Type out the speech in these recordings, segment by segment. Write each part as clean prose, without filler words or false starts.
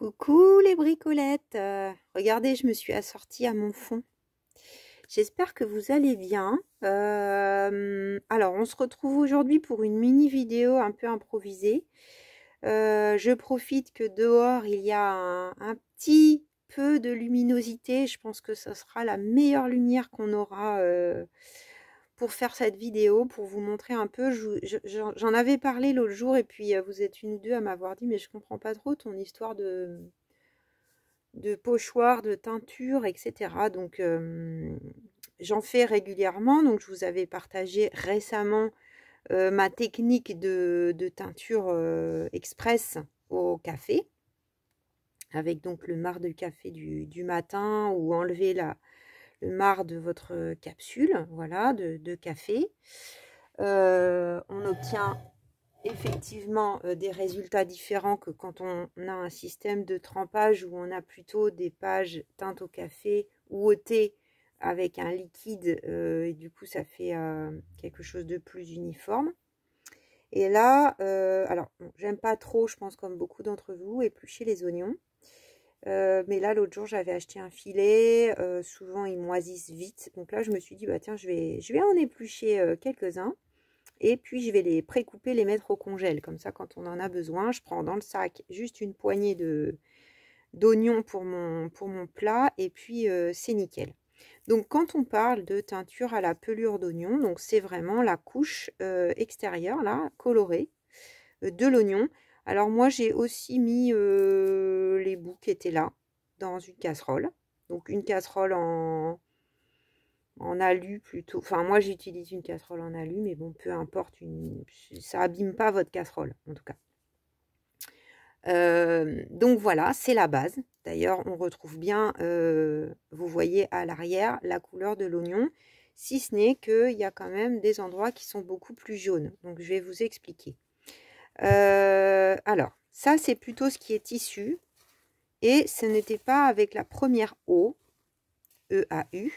Coucou les bricolettes, regardez, je me suis assortie à mon fond. J'espère que vous allez bien. Alors, on se retrouve aujourd'hui pour une mini vidéo un peu improvisée. Je profite que dehors, il y a un petit peu de luminosité. Je pense que ce sera la meilleure lumière qu'on aura pour faire cette vidéo, pour vous montrer un peu. J'en avais parlé l'autre jour et puis vous êtes une ou deux à m'avoir dit « mais je comprends pas trop ton histoire de pochoir, de teinture, etc. » Donc, j'en fais régulièrement. Donc, je vous avais partagé récemment ma technique de teinture express au café. Avec donc le marc de café du matin ou enlever le marc de votre capsule, voilà, de café. On obtient effectivement des résultats différents que quand on a un système de trempage où on a plutôt des pages teintes au café ou au thé avec un liquide et du coup ça fait quelque chose de plus uniforme. Et là, alors bon, j'aime pas trop, je pense comme beaucoup d'entre vous, éplucher les oignons. Mais là l'autre jour j'avais acheté un filet, souvent ils moisissent vite, donc là je me suis dit bah tiens je vais en éplucher quelques-uns. Et puis, je vais les pré-couper, les mettre au congèle. Comme ça, quand on en a besoin, je prends dans le sac juste une poignée d'oignons pour mon plat. Et puis, c'est nickel. Donc, quand on parle de teinture à la pelure d'oignon, donc c'est vraiment la couche extérieure, là, colorée, de l'oignon. Alors, moi, j'ai aussi mis les bouts qui étaient là dans une casserole. Donc, une casserole en alu plutôt. Enfin, moi, j'utilise une casserole en alu, mais bon, peu importe. Ça abîme pas votre casserole, en tout cas. Donc, voilà, c'est la base. D'ailleurs, on retrouve bien, vous voyez à l'arrière, la couleur de l'oignon. Si ce n'est qu'il y a quand même des endroits qui sont beaucoup plus jaunes. Donc, je vais vous expliquer. Alors, ça, c'est plutôt ce qui est issu. Et ce n'était pas avec la première O, E-A-U.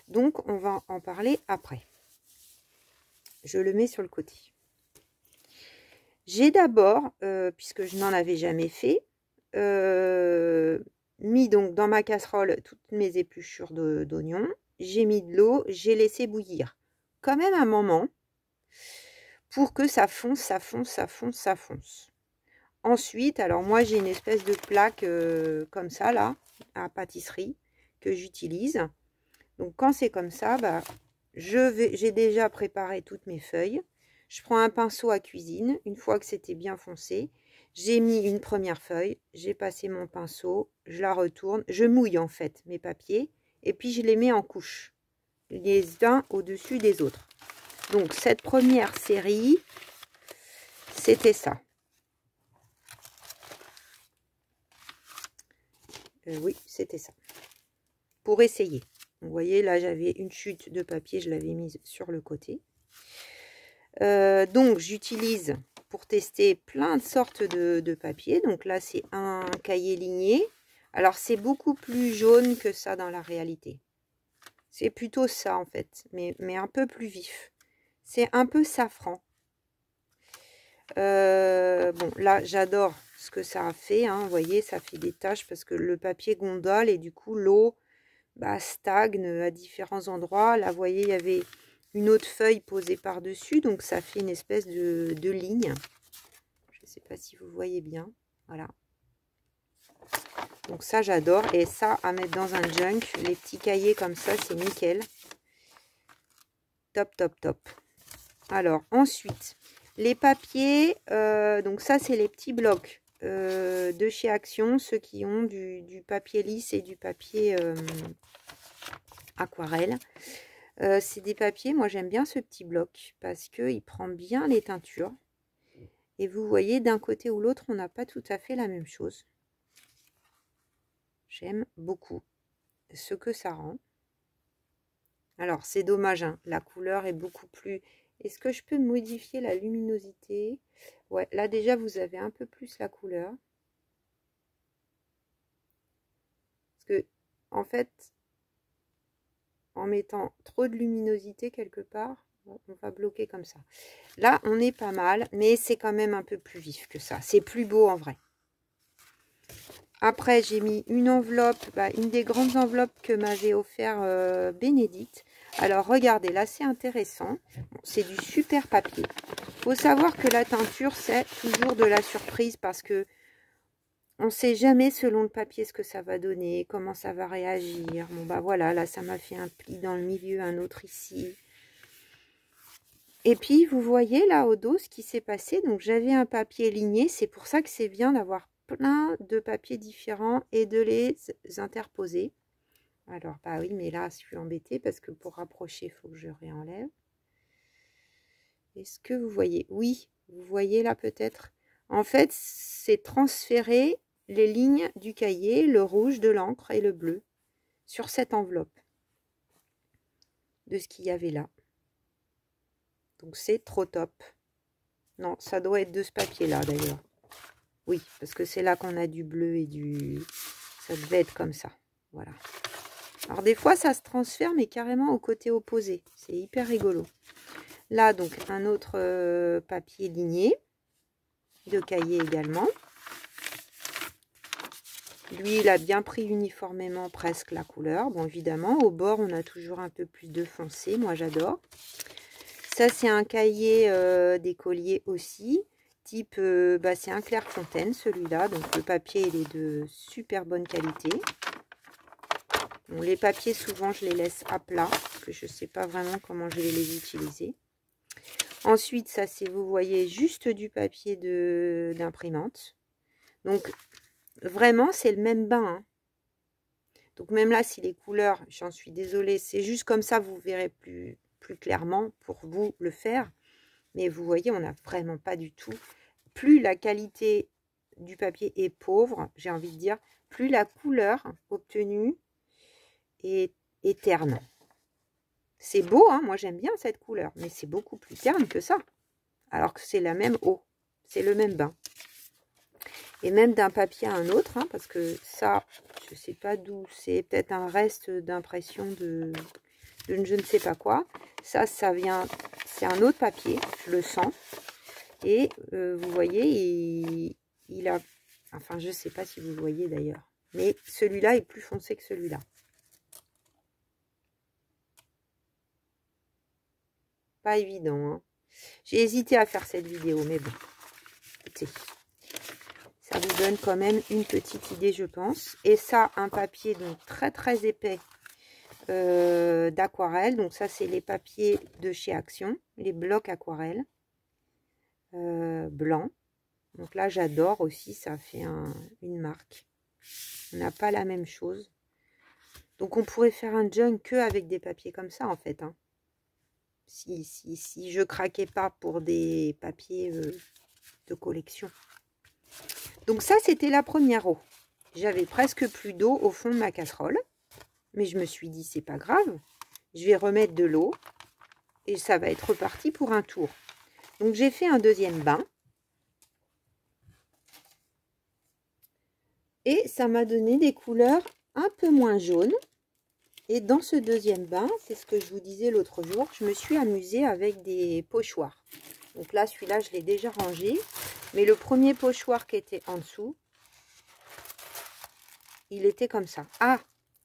Donc, on va en parler après. Je le mets sur le côté. J'ai d'abord, puisque je n'en avais jamais fait, mis donc dans ma casserole toutes mes épluchures d'oignons. J'ai mis de l'eau, j'ai laissé bouillir quand même un moment pour que ça fonce, ça fonce, ça fonce, ça fonce. Ensuite, alors moi j'ai une espèce de plaque comme ça là, à pâtisserie, que j'utilise. Donc quand c'est comme ça, bah, j'ai déjà préparé toutes mes feuilles. Je prends un pinceau à cuisine. Une fois que c'était bien foncé, j'ai mis une première feuille. J'ai passé mon pinceau. Je la retourne. Je mouille en fait mes papiers. Et puis je les mets en couches. Les uns au-dessus des autres. Donc cette première série, c'était ça. Oui, c'était ça. Pour essayer. Vous voyez, là, j'avais une chute de papier, je l'avais mise sur le côté. Donc, j'utilise pour tester plein de sortes de papier. Donc là, c'est un cahier ligné. Alors, c'est beaucoup plus jaune que ça dans la réalité. C'est plutôt ça, en fait, mais un peu plus vif. C'est un peu safran. Bon, là, j'adore ce que ça a fait. Hein. Vous voyez, ça fait des taches parce que le papier gondole et du coup, l'eau stagne à différents endroits. Là, vous voyez, il y avait une autre feuille posée par-dessus, donc ça fait une espèce de ligne. Je ne sais pas si vous voyez bien. Voilà. Donc ça, j'adore. Et ça, à mettre dans un junk, les petits cahiers comme ça, c'est nickel. Top, top, top. Alors, ensuite, les papiers, donc ça, c'est les petits blocs de chez Action, ceux qui ont du papier lisse et du papier aquarelle. C'est des papiers, moi j'aime bien ce petit bloc parce qu'il prend bien les teintures. Et vous voyez, d'un côté ou l'autre, on n'a pas tout à fait la même chose. J'aime beaucoup ce que ça rend. Alors, c'est dommage, hein, la couleur est beaucoup plus... Est-ce que je peux modifier la luminosité? Ouais, là déjà, vous avez un peu plus la couleur. Parce que, en fait, en mettant trop de luminosité quelque part, on va bloquer comme ça. Là, on est pas mal, mais c'est quand même un peu plus vif que ça. C'est plus beau en vrai. Après, j'ai mis une enveloppe, une des grandes enveloppes que m'avait offert Bénédicte. Alors, regardez, là, c'est intéressant. Bon, c'est du super papier. Il faut savoir que la teinture, c'est toujours de la surprise parce que on ne sait jamais selon le papier ce que ça va donner, comment ça va réagir. Bon, bah voilà, là, ça m'a fait un pli dans le milieu, un autre ici. Et puis, vous voyez là au dos ce qui s'est passé. Donc, j'avais un papier ligné. C'est pour ça que c'est bien d'avoir plein de papiers différents et de les interposer. Alors, bah oui, mais là, je suis embêtée parce que pour rapprocher, il faut que je réenlève. Est-ce que vous voyez? Oui, vous voyez là peut-être. En fait, c'est transférer les lignes du cahier, le rouge de l'encre et le bleu, sur cette enveloppe de ce qu'il y avait là. Donc, c'est trop top. Non, ça doit être de ce papier-là, d'ailleurs. Oui, parce que c'est là qu'on a du bleu et du... Ça devait être comme ça. Voilà. Alors, des fois, ça se transfère, mais carrément au côté opposé. C'est hyper rigolo. Là, donc, un autre papier ligné. De cahier également. Lui, il a bien pris uniformément presque la couleur. Bon, évidemment, au bord, on a toujours un peu plus de foncé. Moi, j'adore. Ça, c'est un cahier d'écolier aussi. Type, c'est un Clairefontaine, celui-là. Donc, le papier, il est de super bonne qualité. Bon, les papiers, souvent, je les laisse à plat. Parce que je ne sais pas vraiment comment je vais les utiliser. Ensuite, ça, c'est, vous voyez, juste du papier d'imprimante. Donc, vraiment, c'est le même bain. Hein. Donc, même là, si les couleurs, j'en suis désolée, c'est juste comme ça, vous verrez plus clairement pour vous le faire. Mais vous voyez, on n'a vraiment pas du tout. Plus la qualité du papier est pauvre, j'ai envie de dire, plus la couleur obtenue est terne. C'est beau, hein, moi j'aime bien cette couleur, mais c'est beaucoup plus terne que ça. Alors que c'est la même eau, c'est le même bain. Et même d'un papier à un autre, hein, parce que ça, je ne sais pas d'où, c'est peut-être un reste d'impression de je ne sais pas quoi. Ça vient, c'est un autre papier, je le sens. Et vous voyez, il a, enfin je ne sais pas si vous le voyez d'ailleurs, mais celui-là est plus foncé que celui-là. Pas évident, hein. J'ai hésité à faire cette vidéo, mais bon, écoutez, ça vous donne quand même une petite idée, je pense. Et ça, un papier donc très très épais d'aquarelle. Donc ça, c'est les papiers de chez Action, les blocs aquarelle blancs. Donc là, j'adore aussi, ça fait une marque. On n'a pas la même chose. Donc on pourrait faire un junk que avec des papiers comme ça, en fait. Hein. Si je craquais pas pour des papiers de collection. Donc ça, c'était la première eau. J'avais presque plus d'eau au fond de ma casserole. Mais je me suis dit, c'est pas grave. Je vais remettre de l'eau. Et ça va être reparti pour un tour. Donc j'ai fait un deuxième bain. Et ça m'a donné des couleurs un peu moins jaunes. Et dans ce deuxième bain, c'est ce que je vous disais l'autre jour, je me suis amusée avec des pochoirs. Donc là, celui-là, je l'ai déjà rangé. Mais le premier pochoir qui était en dessous, il était comme ça. Ah,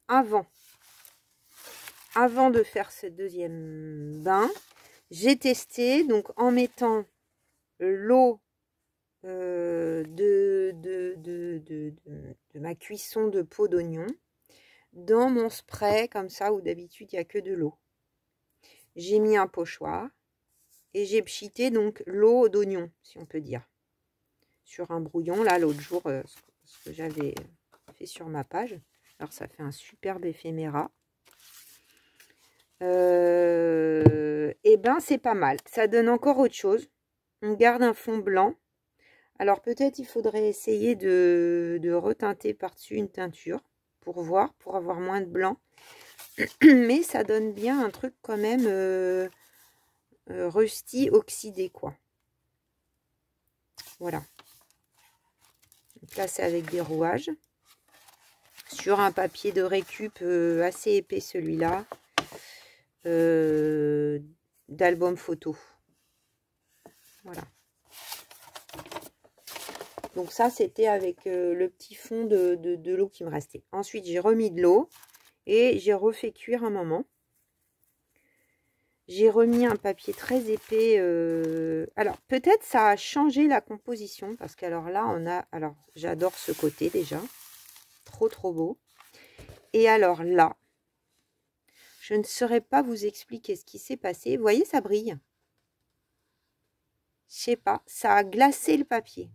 avant de faire ce deuxième bain, j'ai testé, donc en mettant l'eau de ma cuisson de peau d'oignon dans mon spray comme ça où d'habitude il n'y a que de l'eau. J'ai mis un pochoir et j'ai pchité donc l'eau d'oignon, si on peut dire, sur un brouillon. Là, l'autre jour, ce que j'avais fait sur ma page. Alors, ça fait un superbe éphéméra. Et ben, c'est pas mal. Ça donne encore autre chose. On garde un fond blanc. Alors, peut-être il faudrait essayer de reteinter par-dessus une teinture pour voir, pour avoir moins de blanc. Mais ça donne bien un truc quand même rusty, oxydé, quoi. Voilà. Donc là, c'est avec des rouages. Sur un papier de récup assez épais, celui-là. D'album photo. Voilà. Donc ça, c'était avec le petit fond de l'eau qui me restait. Ensuite, j'ai remis de l'eau et j'ai refait cuire un moment. J'ai remis un papier très épais. Alors, peut-être ça a changé la composition. Parce qu'alors là, on a... Alors, j'adore ce côté déjà. Trop, trop beau. Et alors là, je ne saurais pas vous expliquer ce qui s'est passé. Vous voyez, ça brille. Je sais pas. Ça a glacé le papier.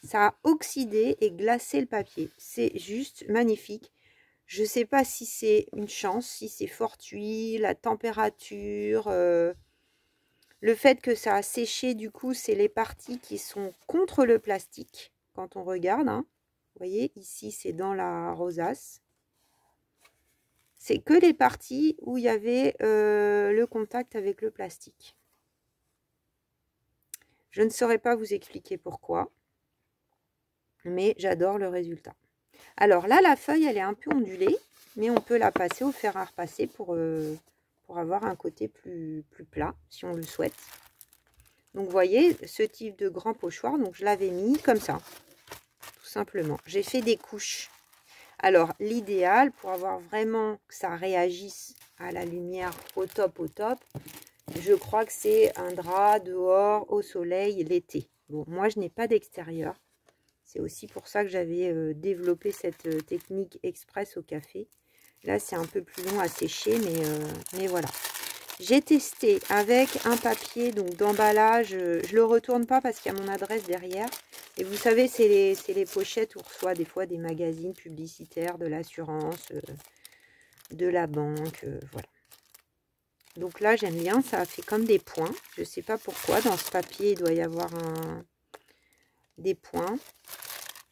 Ça a oxydé et glacé le papier. C'est juste magnifique. Je ne sais pas si c'est une chance, si c'est fortuit, la température, le fait que ça a séché, du coup, c'est les parties qui sont contre le plastique, quand on regarde. Hein. Vous voyez, ici, c'est dans la rosace. C'est que les parties où il y avait le contact avec le plastique. Je ne saurais pas vous expliquer pourquoi, mais j'adore le résultat. Alors là, la feuille, elle est un peu ondulée, mais on peut la passer au fer à repasser pour avoir un côté plus plat, si on le souhaite. Donc, vous voyez, ce type de grand pochoir, donc je l'avais mis comme ça, tout simplement. J'ai fait des couches. Alors, l'idéal, pour avoir vraiment que ça réagisse à la lumière au top, je crois que c'est un drap dehors, au soleil, l'été. Bon, moi, je n'ai pas d'extérieur. C'est aussi pour ça que j'avais développé cette technique express au café. Là, c'est un peu plus long à sécher, mais voilà. J'ai testé avec un papier donc d'emballage. Je ne le retourne pas parce qu'il y a mon adresse derrière. Et vous savez, c'est les pochettes où on reçoit des fois des magazines publicitaires, de l'assurance, de la banque, voilà. Donc là, j'aime bien, ça a fait comme des points. Je ne sais pas pourquoi, dans ce papier, il doit y avoir des points.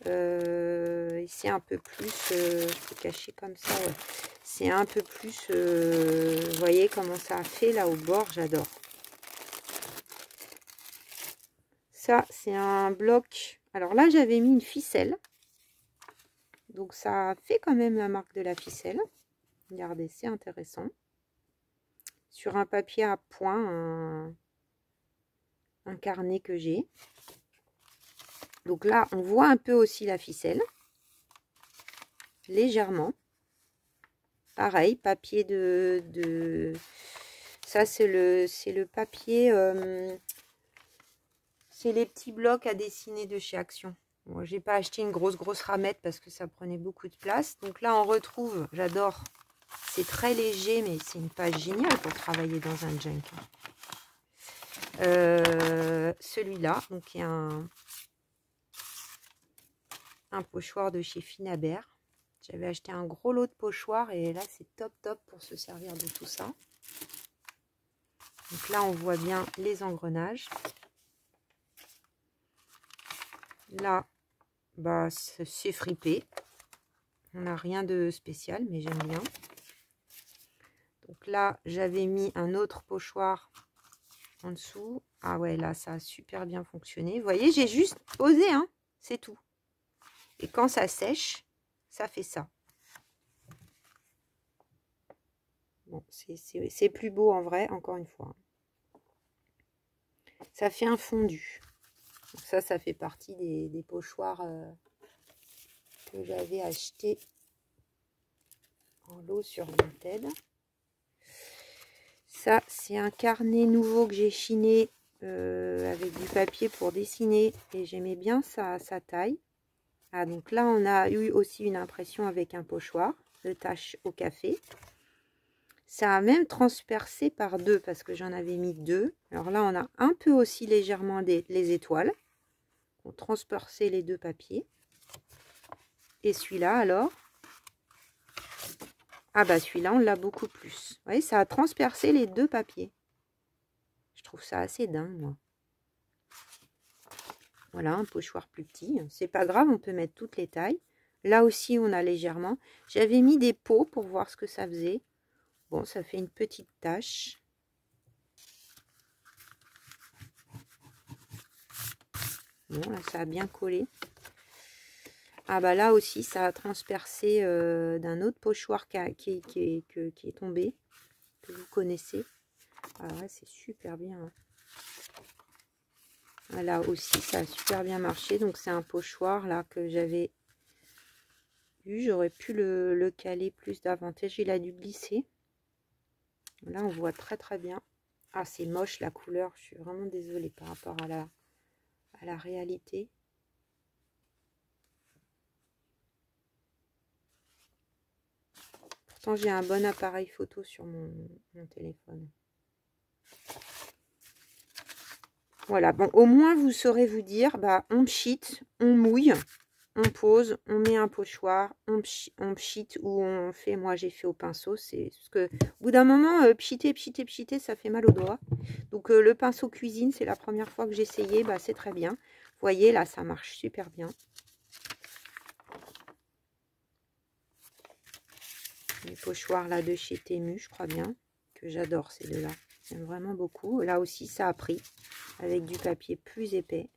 Ici un peu plus, je peux cacher comme ça, ouais. C'est un peu plus, vous voyez comment ça a fait là au bord, j'adore. Ça, c'est un bloc. Alors là, j'avais mis une ficelle. Donc ça fait quand même la marque de la ficelle. Regardez, c'est intéressant. Sur un papier à point, un carnet que j'ai. Donc là, on voit un peu aussi la ficelle. Légèrement. Pareil, papier ça, c'est le papier... c'est les petits blocs à dessiner de chez Action. Bon, j'ai pas acheté une grosse ramette parce que ça prenait beaucoup de place. Donc là, on retrouve, j'adore. C'est très léger, mais c'est une page géniale pour travailler dans un junk. Celui-là, donc il y a un pochoir de chez Finabert. J'avais acheté un gros lot de pochoirs et là, c'est top pour se servir de tout ça. Donc là, on voit bien les engrenages. Là, bah, c'est fripé. On n'a rien de spécial, mais j'aime bien. Donc là, j'avais mis un autre pochoir en dessous. Ah ouais, là, ça a super bien fonctionné. Vous voyez, j'ai juste posé, hein, c'est tout. Et quand ça sèche, ça fait ça. Bon, c'est plus beau en vrai, encore une fois. Ça fait un fondu. Donc ça fait partie des pochoirs que j'avais acheté en lot sur Vinted. Ça, c'est un carnet nouveau que j'ai chiné avec du papier pour dessiner. Et j'aimais bien sa taille. Ah, donc là, on a eu aussi une impression avec un pochoir de tache au café. Ça a même transpercé par deux parce que j'en avais mis deux. Alors là, on a un peu aussi légèrement les étoiles. On transperçait les deux papiers. Et celui-là, alors... Ah bah celui-là, on l'a beaucoup plus. Vous voyez, ça a transpercé les deux papiers. Je trouve ça assez dingue, moi. Voilà, un pochoir plus petit. C'est pas grave, on peut mettre toutes les tailles. Là aussi, on a légèrement. J'avais mis des pots pour voir ce que ça faisait. Bon, ça fait une petite tache. Bon, là, ça a bien collé. Ah bah là aussi, ça a transpercé d'un autre pochoir qui est tombé, que vous connaissez. Ah ouais, c'est super bien. Hein. Là aussi, ça a super bien marché. Donc, c'est un pochoir là que j'avais eu. J'aurais pu le caler plus davantage. Il a dû glisser. Là, on voit très très bien. Ah, c'est moche la couleur. Je suis vraiment désolée par rapport à la réalité. Pourtant, j'ai un bon appareil photo sur mon téléphone. Voilà, bon, au moins vous saurez vous dire, bah, on pchite, on mouille, on pose, on met un pochoir, on pchite ou on fait, moi j'ai fait au pinceau, c'est parce que au bout d'un moment, pchiter, ça fait mal aux doigts. Donc le pinceau cuisine, c'est la première fois que j'ai essayé, bah, c'est très bien. Vous voyez, là, ça marche super bien. Les pochoirs là de chez Temu, je crois bien, que j'adore ces deux-là. J'aime vraiment beaucoup. Là aussi, ça a pris avec du papier plus épais.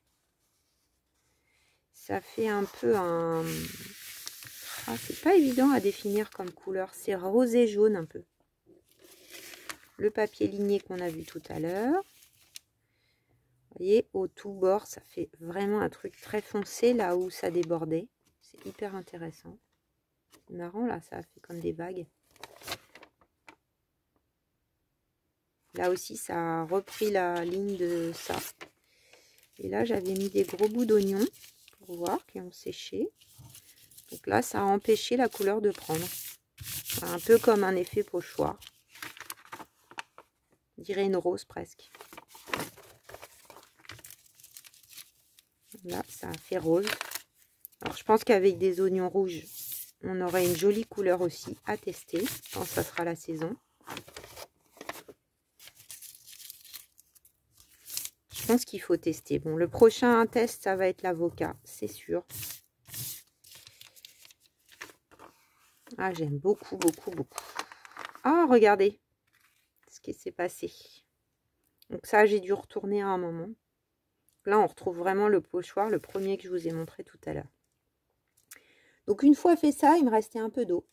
Ça fait un peu un... Ah, c'est pas évident à définir comme couleur. C'est rosé jaune un peu. Le papier ligné qu'on a vu tout à l'heure. Vous voyez, au tout bord, ça fait vraiment un truc très foncé là où ça débordait. C'est hyper intéressant. C'est marrant là, ça fait comme des vagues. Là aussi, ça a repris la ligne de ça. Et là, j'avais mis des gros bouts d'oignon pour voir qui ont séché. Donc là, ça a empêché la couleur de prendre. Un peu comme un effet pochoir. On dirait une rose presque. Là, ça a fait rose. Alors, je pense qu'avec des oignons rouges, on aurait une jolie couleur aussi à tester quand ça sera la saison. Je pense qu'il faut tester. Bon, le prochain test, ça va être l'avocat, c'est sûr. Ah, j'aime beaucoup, beaucoup, beaucoup. Ah, regardez ce qui s'est passé. Donc ça, j'ai dû retourner à un moment. Là, on retrouve vraiment le pochoir, le premier que je vous ai montré tout à l'heure. Donc, une fois fait ça, il me restait un peu d'eau.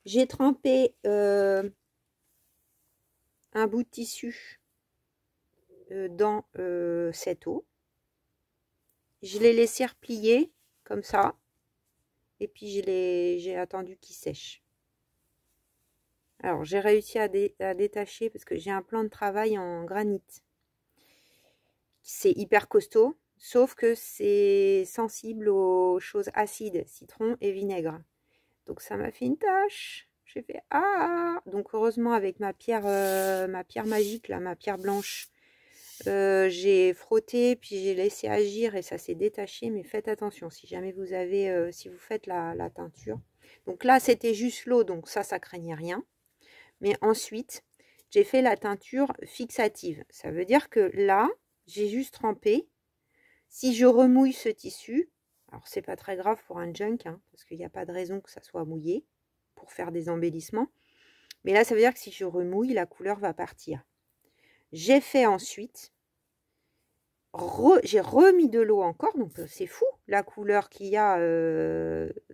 J'ai trempé un bout de tissu dans cette eau. Je l'ai laissé replier comme ça. Et puis, j'ai attendu qu'il sèche. Alors, j'ai réussi à détacher parce que j'ai un plan de travail en granit. C'est hyper costaud, sauf que c'est sensible aux choses acides, citron et vinaigre. Donc, ça m'a fait une tache. J'ai fait « Ah !» Donc, heureusement, avec ma pierre magique, là, ma pierre blanche, j'ai frotté, puis j'ai laissé agir et ça s'est détaché. Mais faites attention, si jamais vous avez, si vous faites la teinture. Donc là, c'était juste l'eau, donc ça craignait rien. Mais ensuite, j'ai fait la teinture fixative. Ça veut dire que là, j'ai juste trempé. Si je remouille ce tissu, alors c'est pas très grave pour un junk, hein, parce qu'il n'y a pas de raison que ça soit mouillé pour faire des embellissements. Mais là, ça veut dire que si je remouille, la couleur va partir. J'ai fait ensuite, j'ai remis de l'eau encore, donc c'est fou la couleur qu'il y a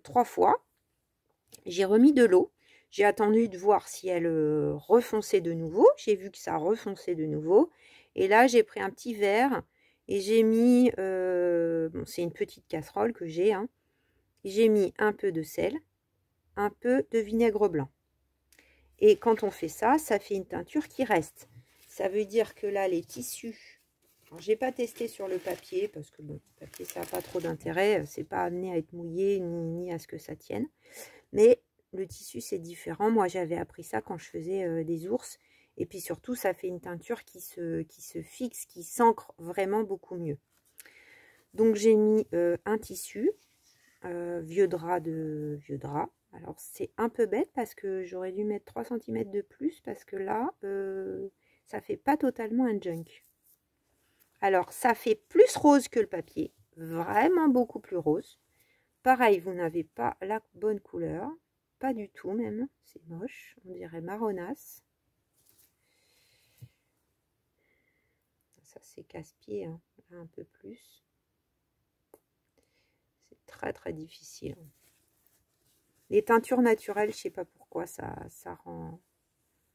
3 fois. J'ai remis de l'eau. J'ai attendu de voir si elle refonçait de nouveau. J'ai vu que ça refonçait de nouveau. Et là, j'ai pris un petit verre et j'ai mis, bon, c'est une petite casserole que j'ai, hein. J'ai mis un peu de sel, un peu de vinaigre blanc. Et quand on fait ça, ça fait une teinture qui reste. Ça veut dire que là, les tissus, je n'ai pas testé sur le papier parce que bon, le papier, ça n'a pas trop d'intérêt. C'est pas amené à être mouillé ni à ce que ça tienne. Mais le tissu, c'est différent. Moi, j'avais appris ça quand je faisais des ours. Et puis surtout, ça fait une teinture qui se fixe, qui s'ancre vraiment beaucoup mieux. Donc, j'ai mis un tissu, vieux drap de vieux drap. Alors, c'est un peu bête parce que j'aurais dû mettre 3 cm de plus parce que là, ça fait pas totalement un junk. Alors, ça fait plus rose que le papier. Vraiment beaucoup plus rose. Pareil, vous n'avez pas la bonne couleur. Pas du tout même, c'est moche, on dirait marronasse. Ça c'est casse-pied, hein. Un peu plus. C'est très très difficile. Les teintures naturelles, je sais pas pourquoi ça rend...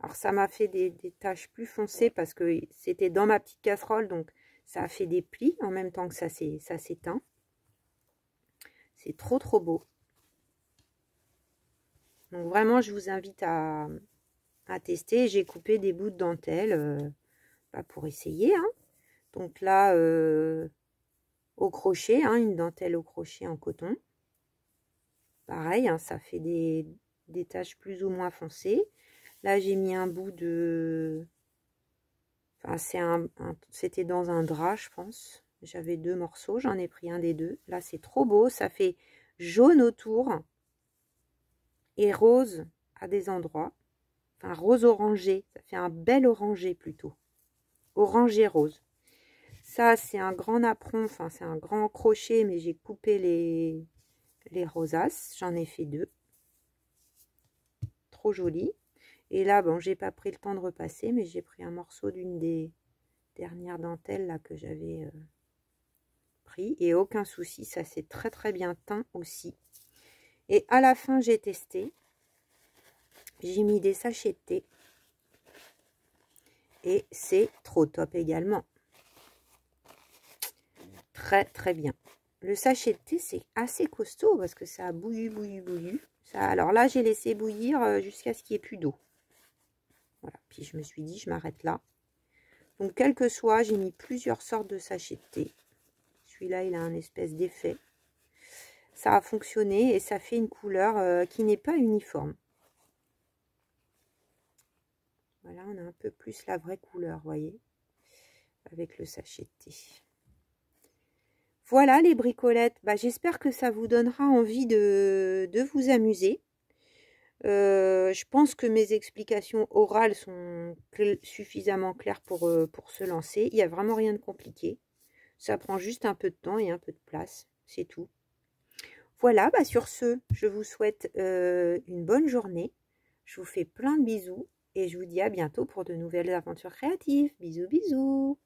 Alors ça m'a fait des taches plus foncées parce que c'était dans ma petite casserole, donc Ça a fait des plis en même temps que ça s'éteint. C'est trop trop beau. Donc vraiment, je vous invite à tester. J'ai coupé des bouts de dentelle pour essayer. Hein. Donc là, au crochet, hein, une dentelle au crochet en coton. Pareil, hein, ça fait des taches plus ou moins foncées. Là, j'ai mis un bout de... Enfin, c'était dans un drap, je pense. J'avais 2 morceaux, j'en ai pris un des 2. Là, c'est trop beau. Ça fait jaune autour et rose à des endroits. Enfin, rose orangé. Ça fait un bel orangé plutôt. Orangé rose. Ça, c'est un grand napperon. Enfin, c'est un grand crochet, mais j'ai coupé les rosaces. J'en ai fait 2. Trop joli. Et là, bon, j'ai pas pris le temps de repasser, mais j'ai pris un morceau d'une des dernières dentelles là que j'avais pris. Et aucun souci, ça s'est très très bien teint aussi. Et à la fin, j'ai testé. J'ai mis des sachets de thé. Et c'est trop top également. Très très bien. Le sachet de thé, c'est assez costaud parce que ça a bouillu. Ça, alors là, j'ai laissé bouillir jusqu'à ce qu'il n'y ait plus d'eau. Voilà. Puis je me suis dit, je m'arrête là. Donc, quel que soit, j'ai mis plusieurs sortes de sachets de thé. Celui-là, il a un espèce d'effet. Ça a fonctionné et ça fait une couleur qui n'est pas uniforme. Voilà, on a un peu plus la vraie couleur, vous voyez, avec le sachet de thé. Voilà les bricolettes. J'espère que ça vous donnera envie de vous amuser. Je pense que mes explications orales sont suffisamment claires pour se lancer. Il n'y a vraiment rien de compliqué. Ça prend juste un peu de temps et un peu de place. C'est tout. Voilà, sur ce, je vous souhaite une bonne journée. Je vous fais plein de bisous et je vous dis à bientôt pour de nouvelles aventures créatives. Bisous, bisous.